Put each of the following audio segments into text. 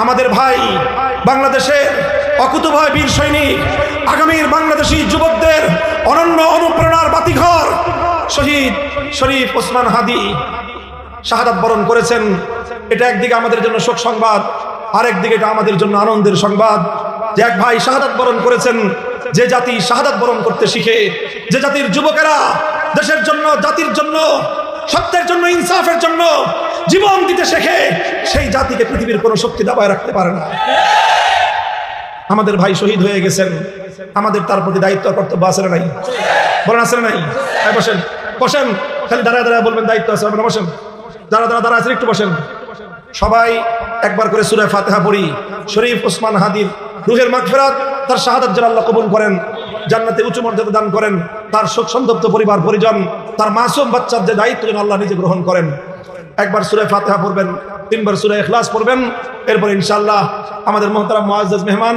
আমাদের ভাই বাংলাদেশের অকুতোভয় বীর সৈনিক, আগামীর বাংলাদেশি যুবকদের অনন্য অনুপ্রেরণার বাতিঘর শহীদ শরীফ ওসমান হাদি শাহাদাত বরণ করেছেন। এটা একদিকে আমাদের জন্য শোক সংবাদ, আরেকদিকে এটা আমাদের জন্য আনন্দের সংবাদ যে এক ভাই শাহাদাত বরণ করেছেন। যে জাতি শাহাদাত বরণ করতে শিখে, যে জাতির যুবকেরা দেশের জন্য, জাতির জন্য, সত্যের জন্য, ইনসাফের জন্য জীবন দিতে শেখে, সেই জাতিকে পৃথিবীর কোনো শক্তি দাবায় রাখতে পারে না। আমাদের ভাই শহীদ হয়ে গেছেন, আমাদের তার প্রতি দায়িত্ব কর্তব্য আছে না নাই? বলেন আছে না নাই? বসেন বসেন, খালি দাঁড়ায় দাঁড়ায় বলবেন দায়িত্ব আছে, বসেন। যারা যারা দাঁড়া আছেন একটু বসেন। সবাই একবার করে সূরা ফাতিহা পড়ি। শরীফ ওসমান হাদির রুহের মাগফিরাত, তার শাহাদাত যেন আল্লাহ কবুল করেন, জান্নাতে উঁচু মর্যাদা দান করেন। তার শোক সন্তপ্ত পরিবার পরিজন, তার মাসুম বাচ্চার যে দায়িত্ব যেন আল্লাহ নিজে গ্রহণ করেন। একবার সূরা ফাতিহা পড়বেন, 3 বার সূরা ইখলাস পড়বেন। এরপর ইনশাআল্লাহ আমাদের মুহতারাম মুআজ্জাজ মেহমান,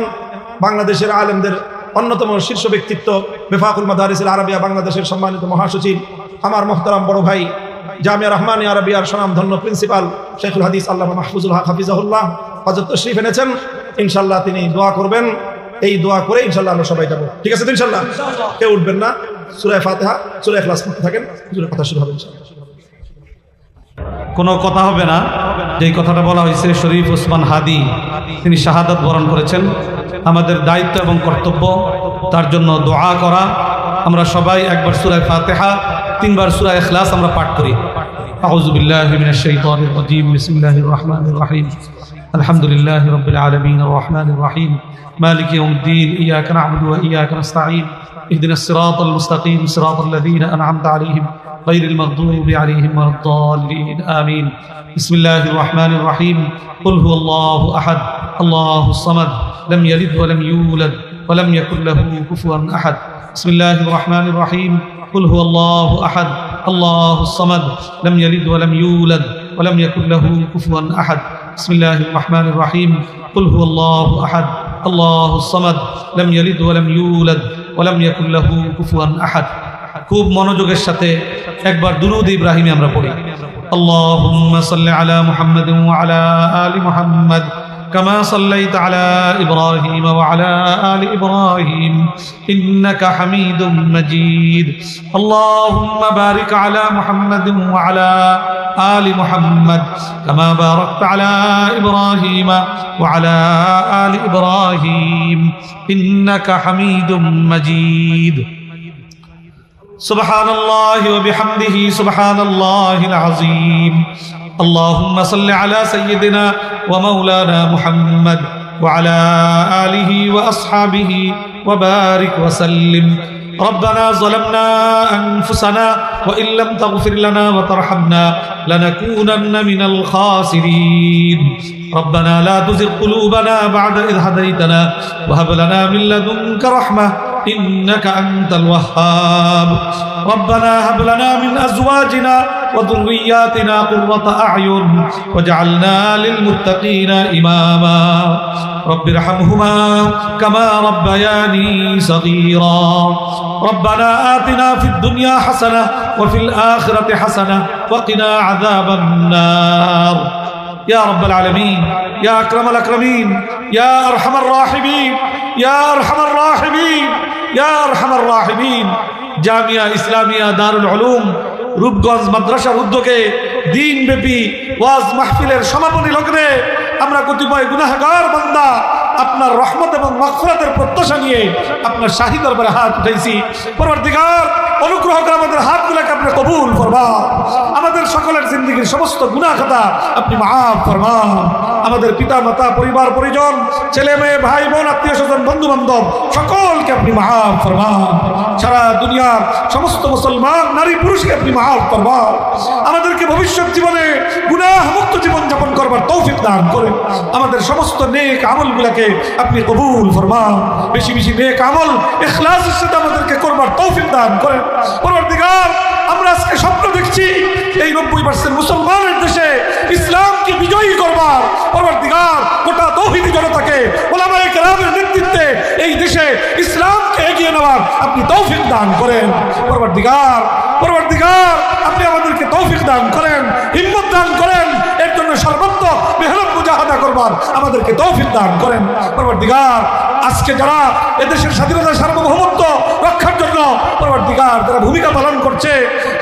বাংলাদেশের আলেমদের অন্যতম শীর্ষ ব্যক্তিত্ব, মিফাকুল মাদারিসিল আরাবিয়া বাংলাদেশের সম্মানিত মহাসচিব, আমার মুহতারাম বড় ভাই, জামিয়া রহমানিয়া আরাবিয়ার সুনামধন্য প্রিন্সিপাল শেখুল হাদিস আল্লামা মাহফুজুল হক হাফিজাহুল্লাহ হযরত তশরিফ এনেছেন। ইনশাআল্লাহ তিনি দোয়া করবেন। এই দোয়া করে ইনশাআল্লাহ আমরা সবাই যাবো। ঠিক আছে তো ইনশাআল্লাহ? কেউ উঠবেন না। সূরা ফাতিহা, সূরা ইখলাস পড়তে থাকেন, হুজুরের কথা শুরু হবে ইনশাআল্লাহ। কোনো কথা হবে না। যেই কথাটা বলা হয়েছে, শরীফ ওসমান হাদি তিনি শাহাদাত বরণ করেছেন। আমাদের দায়িত্ব এবং কর্তব্য তার জন্য দোয়া করা। আমরা সবাই একবার সূরা ফাতিহা, 3 বার সূরা ইখলাস আমরা পাঠ করি। আউযু বিল্লাহি মিনাশ শাইতানির রাজীম, বিসমিল্লাহির রহমানির রহিম, আলহামদুলিল্লাহি রাব্বিল আলামিন, আর রহমানির রহিম, মালিকি ইয়াউমিদ্দিন, ইয়াকা না'বুদু ওয়া ইয়াকা নাস্তাঈন, ইহদিনাস সিরাতাল মুস্তাকিম, সিরাতাল লাযীনা আন'আমতা আলাইহিম গায়রিল মাগদুবি আলাইহিম ওয়ালাদ-দাল্লিন, আমিন। বিসমিল্লাহির রহমানির রহিম, কুল হুয়াল্লাহু আহাদ, আল্লাহুস সামাদ, লাম ইয়ালিদ ওয়া লাম ইউলাদ ওয়া লাম ইয়াকুল লাহু কুফুয়ান আহাদ। বিসমিল্লাহির রহমানির রহিম, কুল হুয়াল্লাহু আহাদ, আল্লাহুস সামাদ, লাম ইয়ালিদ ওয়া লাম ইউলাদ ওয়া লাম ইয়াকুল লাহু কুফুয়ান আহাদ। বিসমিল্লাহির রহমানির রহিম, কুল হুয়াল্লাহু আহাদ, আল্লাহুস সামাদ, লাম ইয়ালিদ ওয়া লাম ইউলাদ ওয়া লাম ইয়াকুল লাহু কুফুয়ান আহাদ। খুব মনোযোগের সাথে একবার দুরূদ ইব্রাহিমী আমরা পড়ি। আল্লাহুম্মা সাল্লি আলা মুহাম্মাদিন ওয়া আলা আলি মুহাম্মাদ كما صليت على إبراهيم وعلى آل إبراهيم إنك حميد مجيد. اللهم بارك على محمد وعلى آل محمد كما باركت على إبراهيم وعلى آل إبراهيم إنك حميد مجيد. سبحان الله وبحمده سبحان الله العظيم. اللهم صل على سيدنا ومولانا محمد وعلى آله وأصحابه وبارك وسلم. ربنا ظلمنا أنفسنا وإن لم تغفر لنا وترحمنا لنكونن من الخاسرين. ربنا لا تزغ قلوبنا بعد إذ هديتنا وهب لنا من لدنك رحمة إنك أنت الوهاب. ربنا هب لنا من أزواجنا وذرياتنا قرة أعين واجعلنا للمتقين إماما. رب ارحمهما كما ربياني صغيرا. ربنا آتنا في الدنيا حسنة وفي الآخرة حسنة وقنا عذاب النار. يا رب العالمين، يا أكرم الأكرمين، يا أرحم الراحمين، يا أرحم الراحمين، يا أرحم الراحمين. জামিয়া ইসলামিয়া দারুল উলুম রূপগঞ্জ মাদ্রাসার উদ্যোগে দিনব্যাপী ওয়াজ মাহফিলের সমাপনী লগ্নে আমরা কতিপয় গুনাহগার বান্দা আপনার রহমত এবং মাগফিরাতের প্রত্যাশা নিয়ে আপনার শাহী দরবারে হাত উঠাইছি। পরবর্তীকার অনুগ্রহ করে আমাদের হাতগুলোকে আপনি কবুল ফরমান। আমাদের সকলের জিন্দেগীর সমস্ত গুনাহ খাতা আপনি মাফ ফরমান। আমাদের পিতা মাতা, পরিবার পরিজন, ছেলে মেয়ে, ভাই বোন, আত্মীয় স্বজন, বন্ধু বান্ধব সকলকে আপনি মাফ ফরমান। সারা দুনিয়ার সমস্ত মুসলমান নারী পুরুষকে আপনি মাফ ফরমান। আমাদেরকে ভবিষ্যৎ জীবনে গুনাহ মুক্ত জীবন যাপন করবার তৌফিক দান করেন। আমাদের সমস্ত নেক আমলগুলোকে আপনি কবুল ফরমান। বেশি বেশি নেক আমল ইখলাসের সাথে আমাদেরকে করবার তৌফিক দান করেন। পরবর্তীকার আমরা আজকে স্বপ্ন দেখছি এই 90% মুসলমানের দেশে ইসলামকে বিজয়ী করবার। পরবর্তীকার গোটা তৌহিদি জনতাকে উলামায়ে কেরামের নেতৃত্বে এই দেশে ইসলামকে এগিয়ে নেওয়ার আপনি তৌফিক দান করেন। পরবর্তীকার আপনি আমাদেরকে তৌফিক দান করেন, হিম্মত দান করেন। এর জন্য সর্বত্র মেহনত মুজাহাদা করবার আমাদেরকে তৌফিক দান করেন। পরবর্তীকার আজকে যারা এদেশের স্বাধীনতা সার্বভৌমত্ব রক্ষার জন্য পরবর্তীকার যারা ভূমিকা পালন করছে,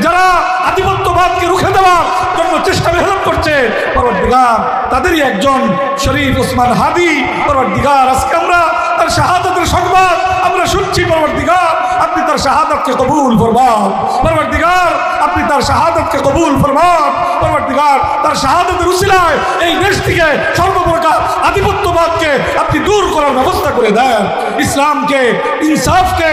যারা আধিপত্যবাদকে রুখে দেওয়ার জন্য চেষ্টা মেহনত করছে, পরবর্তীকার তাদেরই একজন শরীফ ওসমান হাদি। পরবর্তীকার আজকে আমরা তার শাহাদাতের সংবাদ আমরা শুনছি। পরবর্তীকার আপনি তার শাহাদাতকে কবুল ফরমান। পরবর্তীকার আপনি তার শাহাদাতকে কবুল ফরমান। পরবর্তীকার তার শাহাদাতের উসিলায় এই দেশ থেকে সর্বপ্রকার আধিপত্যবাদকে আপনি দূর করার ব্যবস্থা করে দেন। ইসলামকে, ইনসাফকে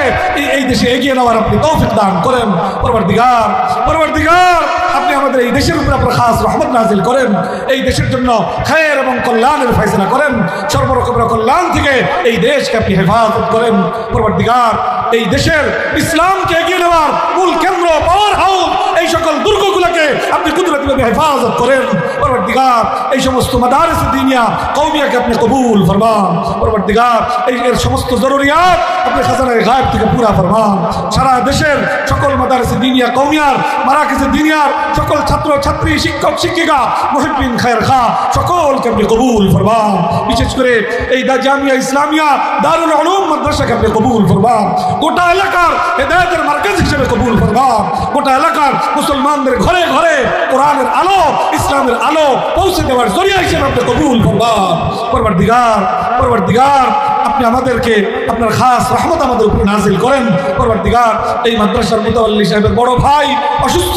এই দেশে এগিয়ে নেওয়ার আপনি তৌফিক দান করেন। পরবর্তীকার আপনি আমাদের এই দেশের উপরে আপনার খাস রহমত নাজিল করেন। এই দেশের জন্য খায়ের এবং কল্যাণের ফয়সালা করেন। সর্বরকমের কল্যাণ থেকে এই দেশকে আপনি হেফাজত করেন। পরবর্তীকার এই দেশের ইসলামকে এগিয়ে নেওয়ার মূল কেন্দ্র, পাওয়ার হাউস, এই সকল দুর্গগুলোকে আপনি কুদরতিভাবে হেফাজত করেন। পরবর্তীকার এই সমস্ত মাদারিস দ্বীনিয়া কওমিয়াকে আপনি কবুল ফরমান। পরবর্তীকার এর সমস্ত জরুরিয়াত আপনি খাজানায়ে গায়ব থেকে পুরা ফরমান। সারা দেশের সকল মাদারিস দ্বীনিয়া কওমিয়ার, মারাকিজ দ্বীনিয়ার সকল ছাত্র ছাত্রী, শিক্ষক শিক্ষিকা, মুহিব্বিন খায়ের খা সকলকে আপনি কবুল ফরমান। বিশেষ করে এই জামিয়া ইসলামিয়া দারুল উলুম মাদ্রাসাকে আপনি কবুল ফরমান। গোটা এলাকার হেদায়েতের মার্কাজ হিসেবে কবুল ফরমান। গোটা এলাকার মুসলমানদের ঘরে ঘরে কোরআনের আলো, ইসলামের আলো পৌঁছে দেওয়ার জরিয়া হিসেবে আপনি কবুল ফরমান। পরবর্তীকার আপনি আমাদেরকে আপনার খাস রহমত আমাদের উপর নাজিল করেন। পরবর্তীকার এই মাদ্রাসার মুতাওয়াল্লি সাহেবের বড় ভাই অসুস্থ,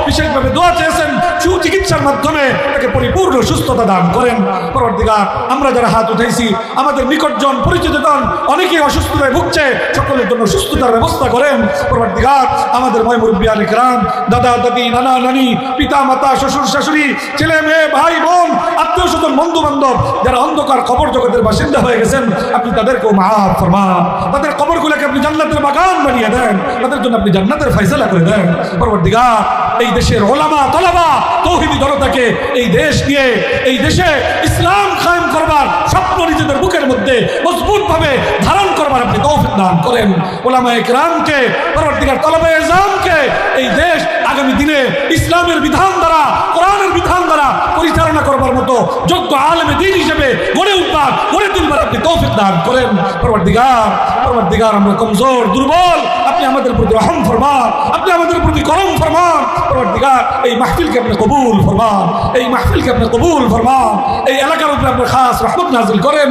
বিশেষভাবে দোয়া চেয়েছেন, সুচিকিৎসার মাধ্যমে তাকে পরিপূর্ণ সুস্থতা দান করেন। পরবর্তীকার আমরা যারা হাত উঠাইছি, আমাদের নিকটজন পরিচিতজন অনেকেই অসুস্থতায় ভুগছে, সকলের জন্য সুস্থতার ব্যবস্থা করেন। পরবর্তীকার আমাদের মুরব্বিয়ানে কেরাম, দাদা দাদি, নানা নানি, পিতা মাতা, শ্বশুর শাশুড়ি, ছেলে মেয়ে, ভাই বোন, আত্মীয় স্বজন, বন্ধু বান্ধব যারা অন্ধকার কবর জগতের বাসিন্দা হয়ে গেছেন, আপনি তাদেরকেও মাফ ফরমান। তাদের কবরগুলোকে আপনি জান্নাতের বাগান বানিয়ে দেন। তাদের জন্য আপনি জান্নাতের ফয়সালা করে দেন। পরবর্তীকার এই দেশের ওলামা তলাবা তৌহিদি জনতাকে এই দেশ নিয়ে এই দেশে ইসলাম কায়েম করবার স্বপ্ন নিজেদের বুকের মধ্যে মজবুতভাবে ধারণ করবার আপনি তৌফিক দান করেন। ওলামায়ে কেরামকে, পরবর্তীকার তলাবায়ে ইলজামকে এই দেশ আগামী দিনে ইসলামের বিধান দ্বারা, কোরআনের বিধান দ্বারা পরিচালনা করবার মতো যোগ্য আলেমে দ্বীন হিসেবে গড়ে তুলবার আপনি তৌফিক দান করেন। পরবর্তীকার আমরা কমজোর, দুর্বল, আপনি আমাদের প্রতি রহম ফরমান, আপনি আমাদের প্রতি করম ফরমান। পরবর্তীকার এই মাহফিলকে আপনি কবুল ফরমান, এই মাহফিলকে আপনি কবুল ফরমান। এই এলাকার উপরে আপনি খাস রহমত নাজিল করেন।